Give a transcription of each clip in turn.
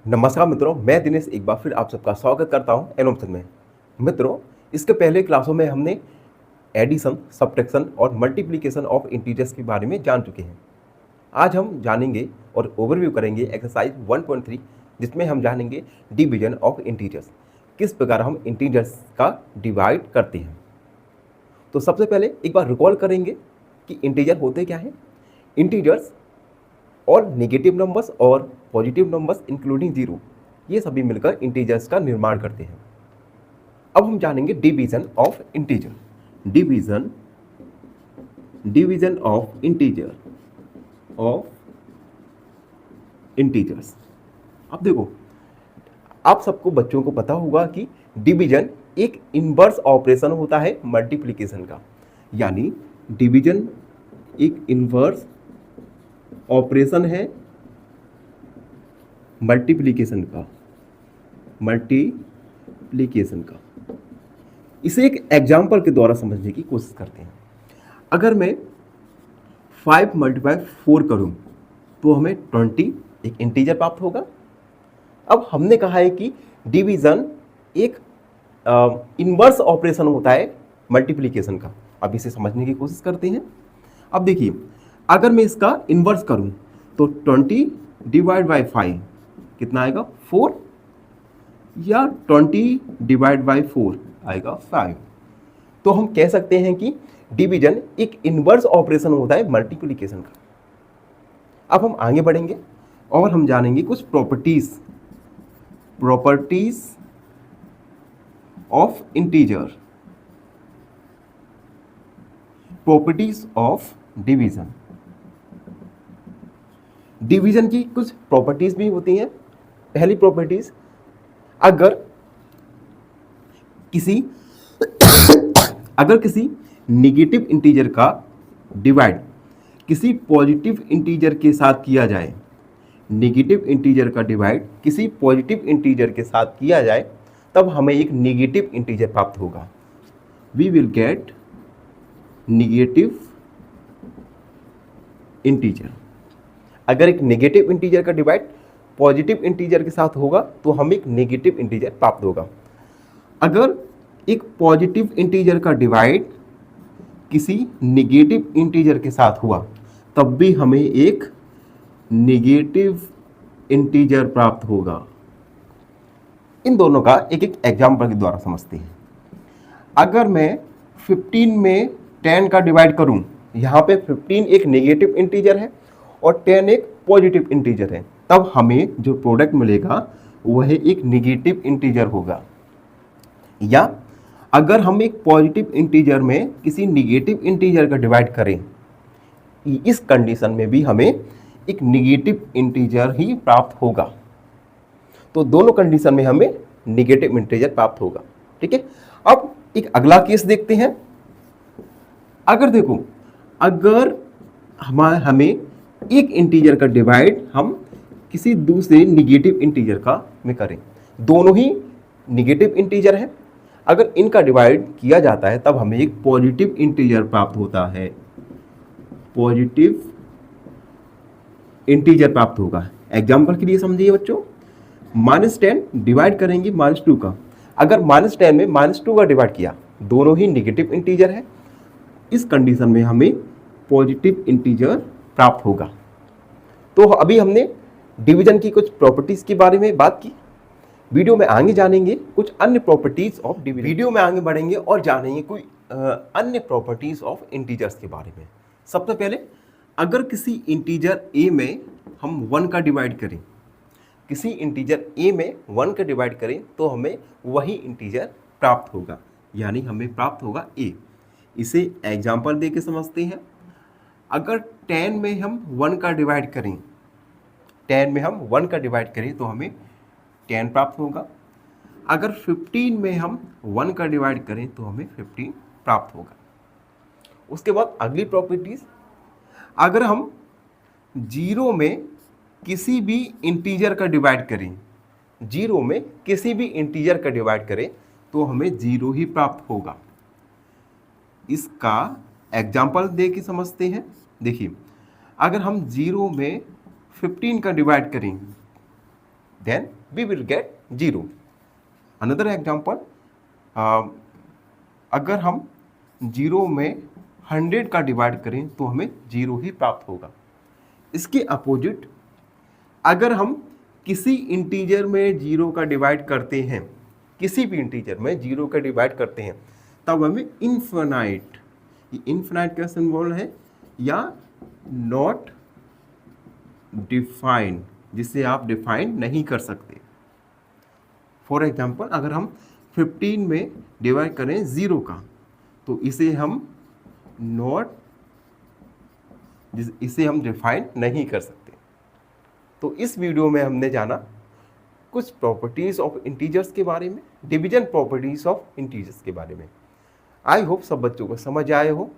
नमस्कार मित्रों, मैं दिनेश एक बार फिर आप सबका स्वागत करता हूं एनोमसन में। मित्रों, इसके पहले क्लासों में हमने एडिशन, सब्ट्रैक्शन और मल्टीप्लिकेशन ऑफ इंटीजर्स के बारे में जान चुके हैं। आज हम जानेंगे और ओवरव्यू करेंगे एक्सरसाइज 1.3, जिसमें हम जानेंगे डिवीजन ऑफ इंटीजर्स, किस प्रकार हम इंटीजर्स का डिवाइड करते हैं। तो सबसे पहले एक बार रिकॉल करेंगे कि इंटीजर होते क्या हैं। इंटीजर्स और नेगेटिव नंबर्स और पॉजिटिव नंबर्स इंक्लूडिंग जीरो, ये सभी मिलकर इंटीजर्स का निर्माण करते हैं। अब हम जानेंगे division of integer. Division of integers. अब देखो, आप सबको बच्चों को पता होगा कि डिवीजन एक इनवर्स ऑपरेशन होता है मल्टीप्लिकेशन का, यानी डिवीजन एक इनवर्स ऑपरेशन है मल्टीप्लिकेशन का। इसे एक एग्जाम्पल के द्वारा समझने की कोशिश करते हैं। अगर मैं 5 × 4 करूं तो हमें 20 एक इंटीजर प्राप्त होगा। अब हमने कहा है कि डिवीजन एक इनवर्स ऑपरेशन होता है मल्टीप्लिकेशन का। अब इसे समझने की कोशिश करते हैं। अब देखिए, अगर मैं इसका इन्वर्स करूं तो 20 / 5 कितना आएगा 4, या 20 / 4 आएगा 5। तो हम कह सकते हैं कि डिवीजन एक इनवर्स ऑपरेशन होता है मल्टीप्लिकेशन का। अब हम आगे बढ़ेंगे और हम जानेंगे कुछ properties of integer, properties of division. Division की कुछ प्रॉपर्टीज भी होती हैं। पहली प्रॉपर्टीज, अगर किसी नेगेटिव इंटीजर का डिवाइड किसी पॉजिटिव इंटीजर के साथ किया जाए, नेगेटिव इंटीजर का डिवाइड किसी पॉजिटिव इंटीजर के साथ किया जाए, तब हमें एक नेगेटिव इंटीजर प्राप्त होगा। We will get negative integer. अगर एक नेगेटिव इंटीजर का डिवाइड पॉजिटिव इंटीजर के साथ होगा तो हमें एक नेगेटिव इंटीजर प्राप्त होगा। अगर एक पॉजिटिव इंटीजर का डिवाइड किसी नेगेटिव इंटीजर के साथ हुआ तब भी हमें एक नेगेटिव इंटीजर प्राप्त होगा। इन दोनों का एक एक एग्जाम्पल के द्वारा समझते हैं। अगर मैं 15 में 10 का डिवाइड करूं, यहाँ पे 15 एक नेगेटिव इंटीजर है और 10 एक पॉजिटिव इंटीजर है, तब हमें जो प्रोडक्ट मिलेगा वह एक नेगेटिव इंटीजर होगा। या अगर हम एक पॉजिटिव इंटीजर में किसी नेगेटिव इंटीजर का डिवाइड करें, इस कंडीशन में भी हमें एक नेगेटिव इंटीजर ही प्राप्त होगा। तो दोनों कंडीशन में हमें नेगेटिव इंटीजर प्राप्त होगा। ठीक है। अब एक अगला केस देखते हैं। अगर देखो, अगर हमें एक इंटीजर का डिवाइड हम किसी दूसरे नेगेटिव इंटीजर का में करें, दोनों ही नेगेटिव इंटीजर है, अगर इनका डिवाइड किया जाता है तब हमें एक पॉजिटिव इंटीजर प्राप्त होता है। पॉजिटिव इंटीजर प्राप्त होगा। एग्जाम्पल के लिए समझिए बच्चों, -10 डिवाइड करेंगे -2 का। अगर -10 में -2 का डिवाइड किया, दोनों ही नेगेटिव इंटीजर है, इस कंडीशन में हमें पॉजिटिव इंटीजर प्राप्त होगा। तो अभी हमने डिवीजन की कुछ प्रॉपर्टीज के बारे में बात की। वीडियो में आगे जानेंगे कुछ अन्य प्रॉपर्टीज ऑफ डिवीजन। वीडियो में आगे बढ़ेंगे और जानेंगे कोई अन्य प्रॉपर्टीज ऑफ इंटीजर्स के बारे में। सबसे पहले, अगर किसी इंटीजर a में हम 1 का डिवाइड करें, किसी इंटीजर a में 1 का डिवाइड करें तो हमें वही इंटीजर प्राप्त होगा, यानी हमें प्राप्त होगा a। इसे एग्जाम्पल दे के समझते हैं। अगर 10 में हम 1 का डिवाइड करें, 10 में हम 1 का डिवाइड करें तो हमें 10 प्राप्त होगा। अगर 15 में हम 1 का डिवाइड करें तो हमें 15 प्राप्त होगा। उसके बाद अगली प्रॉपर्टीज, अगर हम 0 में किसी भी इंटीजर का डिवाइड करें, 0 में किसी भी इंटीजर का डिवाइड करें तो हमें 0 ही प्राप्त होगा। इसका एग्जाम्पल दे के समझते हैं। देखिए, अगर हम 0 में 15 का डिवाइड करें then we will get 0. Another example, अगर हम 0 में 100 का डिवाइड करें तो हमें 0 ही प्राप्त होगा. इसके अपोजिट अगर हम किसी इंटीजर में 0 का डिवाइड करते हैं, किसी भी इंटीजर में 0 का डिवाइड करते हैं, तब हमें इन्फिनाइट, ये इन्फिनाइट का सिंबल है या नॉट डिफाइंड, जिसे आप डिफाइन नहीं कर सकते. फॉर एग्जाम्पल, अगर हम 15 में डिवाइड करें 0 का, तो इसे हम डिफाइन नहीं कर सकते. तो इस वीडियो में हमने जाना कुछ प्रॉपर्टीज ऑफ इंटीजर्स के बारे में, डिवीजन प्रॉपर्टीज ऑफ इंटीजर्स के बारे में. आई होप सब बच्चों को समझ आए हो.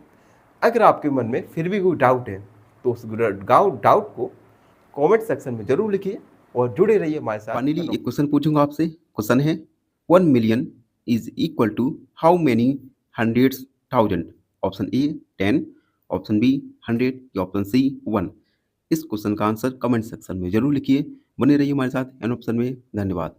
अगर आपके मन में फिर भी कोई डाउट है तो उस डाउट को कमेंट सेक्शन में जरूर लिखिए और जुड़े रहिए हमारे साथ. फाइनली एक क्वेश्चन पूछूंगा आपसे. क्वेश्चन है 1 million is equal to how many hundreds thousand. Option A 10, option B 100 या ऑप्शन सी 1. इस क्वेश्चन का आंसर कमेंट सेक्शन में जरूर लिखिए. बने रहिए हमारे साथ एन ऑप्शन में. धन्यवाद.